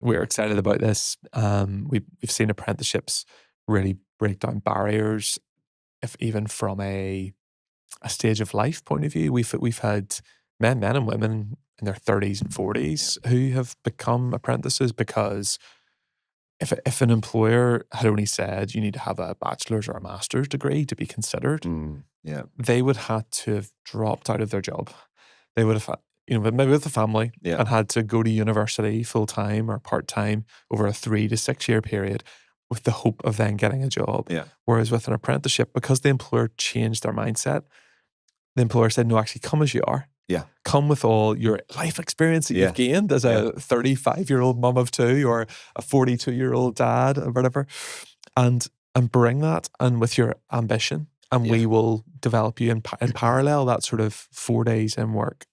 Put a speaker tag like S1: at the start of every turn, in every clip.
S1: we're excited about this. We've seen apprenticeships really break down barriers, if even from a stage of life point of view. We've had men and women in their 30s and
S2: Yeah.
S1: 40s who have become apprentices because if an employer had only said you need to have a bachelor's or a master's degree to be considered,
S2: Yeah.
S1: they would have to have dropped out of their job. They would have, maybe with a family
S2: Yeah.
S1: and had to go to university full time or part time over a 3 to 6 year period with the hope of then getting a job.
S2: Yeah.
S1: Whereas with an apprenticeship, because the employer changed their mindset, the employer said, no, actually come as you are.
S2: Yeah.
S1: Come with all your life experience that
S2: Yeah.
S1: you've gained as
S2: Yeah.
S1: a 35-year-old mum of two or a 42-year-old dad or whatever, and bring that and with your ambition, and
S2: Yeah.
S1: we will develop you in parallel, that sort of 4 days in work,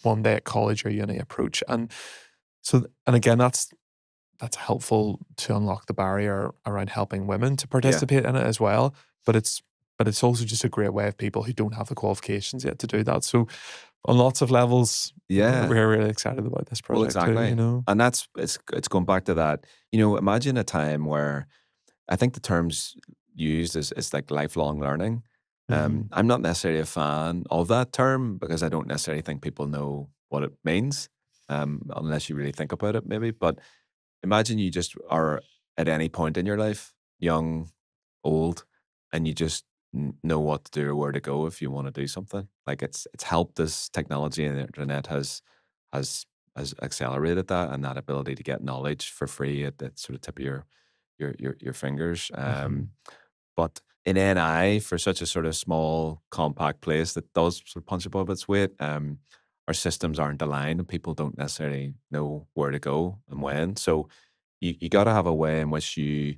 S1: 1 day at college or uni approach. And so, and again, that's helpful to unlock the barrier around helping women to
S2: Yeah.
S1: participate in it as well. But it's also just a great way of people who don't have the qualifications yet to do that. So on lots of levels,
S2: Yeah.
S1: we're really excited about this
S2: Well,
S1: project too,
S2: exactly.
S1: you know.
S2: And it's going back to that. Imagine a time where I think the terms used is like lifelong learning.
S1: Mhm.
S2: I'm not necessarily a fan of that term because I don't necessarily think people know what it means, unless you really think about it, maybe. But imagine you just are at any point in your life, young, old, and you just know what to do or where to go if you want to do something. Like it's helped as technology and the internet has has accelerated that, and that ability to get knowledge for free at the sort of tip of your fingers.
S1: Mhm.
S2: But in NI, for such a sort of small, compact place that does sort of punch above its weight, our systems aren't aligned and people don't necessarily know where to go and when. So you got to have a way in which you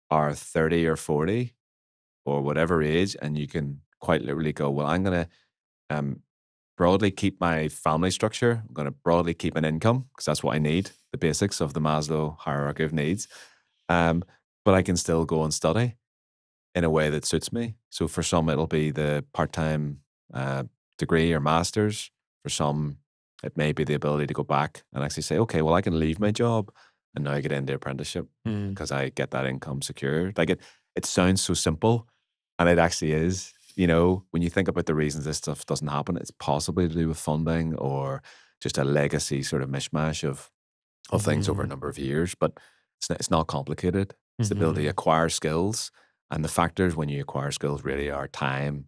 S2: are 30 or 40 or whatever age, and you can quite literally go, well, I'm going to um, broadly keep my family structure. I'm going to broadly keep an income because that's what I need, the basics of the Maslow hierarchy of needs. Um, but I can still go and study in a way that suits me. So for some, it'll be the part-time uh, degree or master's. For some, it may be the ability to go back and actually say, okay, well, I can leave my job and now get into apprenticeship
S1: Mm.
S2: because I get that income secured. Like it sounds so simple, and it actually is. When you think about the reasons this stuff doesn't happen, it's possibly to do with funding or just a legacy sort of mishmash of things over a
S1: Mhm.
S2: number of years. But it's not complicated. It's the ability to
S1: Mhm.
S2: acquire skills, and the factors when you acquire skills really are time,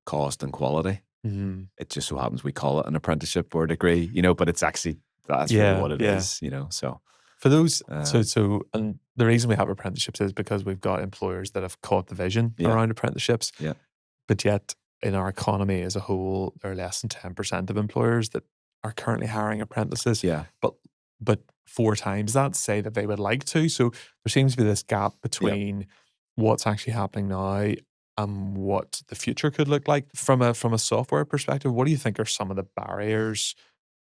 S2: cost, and quality.
S1: Mhm.
S2: It just so happens we call it an apprenticeship or a degree, but it's actually that's really
S1: Yeah,
S2: what it
S1: yeah.
S2: is. So
S1: For those,
S2: um,
S1: and the reason we have apprenticeships is because we've got employers that have caught the vision
S2: yeah,
S1: around apprenticeships,
S2: yeah,
S1: but yet in our economy as a whole, there are less than 10% of employers that are currently hiring apprentices.
S2: yeah,
S1: But four times that say that they would like to. So there seems to be this gap
S2: yeah.
S1: between what's actually happening now and what the future could look like. From a software perspective, what do you think are some of the barriers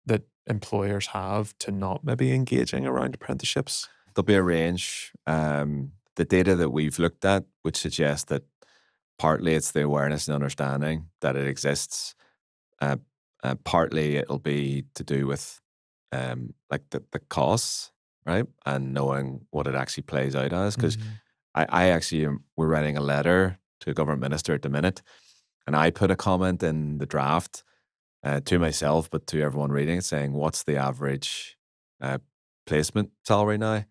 S1: that employers have to not maybe engaging around apprenticeships?
S2: There'll be a range. The data that we've looked at would suggest that partly it's the awareness and understanding that it exists. Uh, Partly it'll be to do with like the costs, right? And knowing what it actually plays out as. Because
S1: Mhm.
S2: I actually we're writing a letter to a government minister at the minute, and I put a comment in the draft to myself, but to everyone reading it, saying, "What's the average uh, placement salary now?"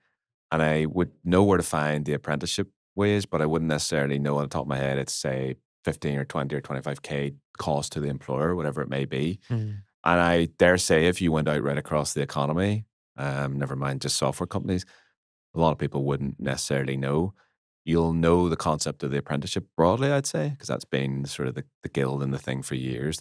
S2: And I would know where to find the apprenticeship wage, but I wouldn't necessarily know on the top of my head. It's say 15 or 20 or 25K cost to the employer, whatever it may be.
S1: Mm.
S2: And I dare say, if you went out right across the economy, never mind just software companies, a lot of people wouldn't necessarily know. You'll know the concept of the apprenticeship broadly, I'd say, because that's been sort of the guild and the thing for years.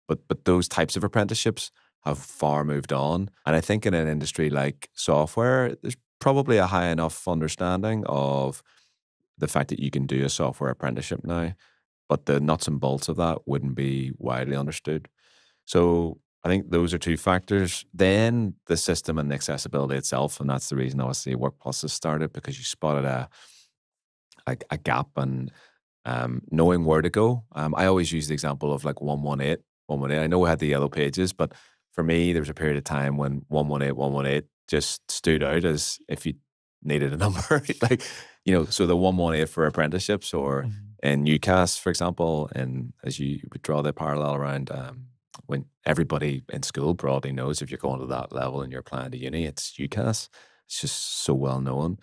S2: But those types of apprenticeships have far moved on. And I think in an industry like software, there's probably a high enough understanding of the fact that you can do a software apprenticeship now, but the nuts and bolts of that wouldn't be widely understood. So I think those are two factors. Then the system and the accessibility itself, and that's the reason obviously Workplus has started because you spotted a gap and knowing where to go. I always use the example of like 118, 118. I know we had the yellow pages, but for me, there was a period of time when 118, 118 just stood out as if you needed a number. Like, so the 118 for apprenticeships, or
S1: Mhm.
S2: in UCAS, for example, and as you would draw the parallel around, when everybody in school broadly knows if you're going to that level and you're applying to uni, it's UCAS. It's just so well known.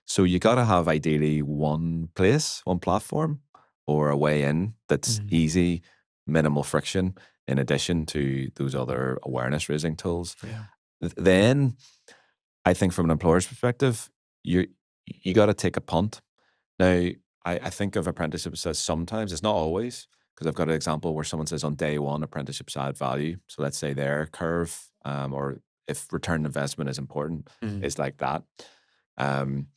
S2: So you got to have ideally one place, one platform, or a way in that's
S1: Mhm.
S2: easy, minimal friction, in addition to those other awareness raising tools.
S1: Yeah.
S2: Then I think from an employer's perspective, you got to take a punt. Now, I think of apprenticeships as sometimes, it's not always, because I've got an example where someone says on day one, apprenticeships add value. So let's say their curve, or if return on investment is important,
S1: Mhm.
S2: is like that. Um,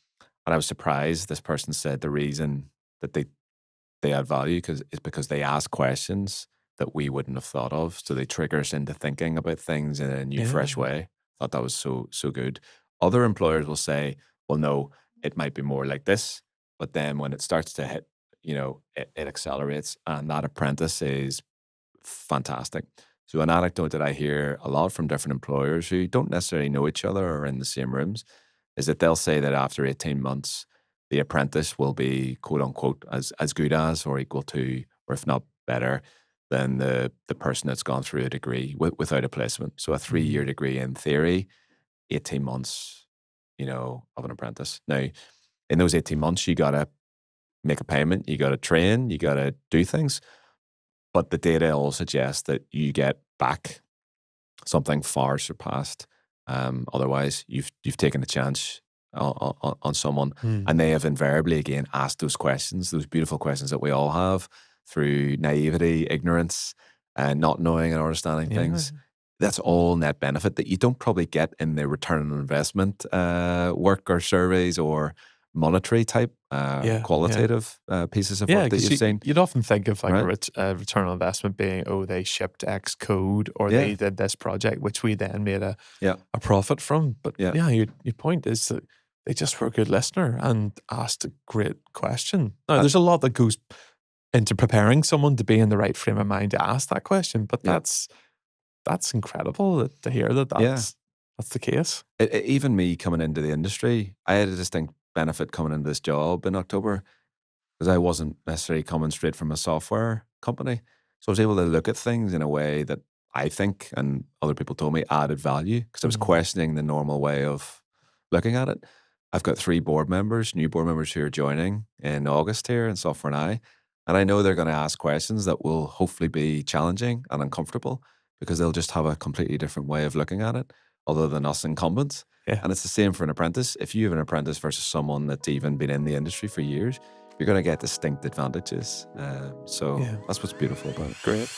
S2: and I was surprised this person said the reason that they add value is because they ask questions that we wouldn't have thought of. So they trigger us into thinking about things in a new, fresh
S1: Yeah.
S2: way. Thought that was so good. Other employers will say, well, no, it might be more like this. But then when it starts to hit, it accelerates. And that apprentice is fantastic. So an anecdote that I hear a lot from different employers who don't necessarily know each other or are in the same rooms is that they'll say that after 18 months, the apprentice will be quote unquote as good as or equal to, or if not better, than the person that's gone through a degree without a placement. So a 3-year
S1: Mhm.
S2: degree in theory, 18 months, of an apprentice. Now, in those 18 months, you gotta make a payment, you gotta train, you gotta do things. But the data all suggests that you get back something far surpassed. Otherwise, you've taken a chance on someone, and
S1: Mhm.
S2: they have invariably again asked those questions, those beautiful questions that we all have through naivety, ignorance, and not knowing and understanding
S1: Yeah.
S2: things. That's all net benefit that you don't probably get in the return on investment work or surveys or monetary type
S1: Yeah. Yeah.
S2: qualitative pieces of
S1: Yeah,
S2: work that
S1: because
S2: you've seen,
S1: you'd often think of like
S2: right?
S1: a return on investment being, oh, they shipped X code or
S2: Yeah,
S1: they did this project, which we then made
S2: yeah,
S1: a profit from. But
S2: yeah,
S1: yeah, your point is that they just were a good listener and asked a great question. Now,
S2: uh,
S1: there's a lot that goes into preparing someone to be in the right frame of mind to ask that question, but
S2: yeah,
S1: that's incredible to hear that
S2: yeah.
S1: that's the case.
S2: Even me coming into the industry, I had a distinct benefit coming into this job in October because I wasn't necessarily coming straight from a software company. So I was able to look at things in a way that I think, and other people told me, added value because I was
S1: Mhm.
S2: questioning the normal way of looking at it. I've got 3 board members, new board members who are joining in August here in Software and I. And I know they're going to ask questions that will hopefully be challenging and uncomfortable because they'll just have a completely different way of looking at it other than us incumbents.
S1: Yeah.
S2: And it's the same for an apprentice. If you have an apprentice versus someone that's even been in the industry for years, you're going to get distinct advantages. So
S1: Yeah.
S2: that's what's beautiful about it.
S1: Great.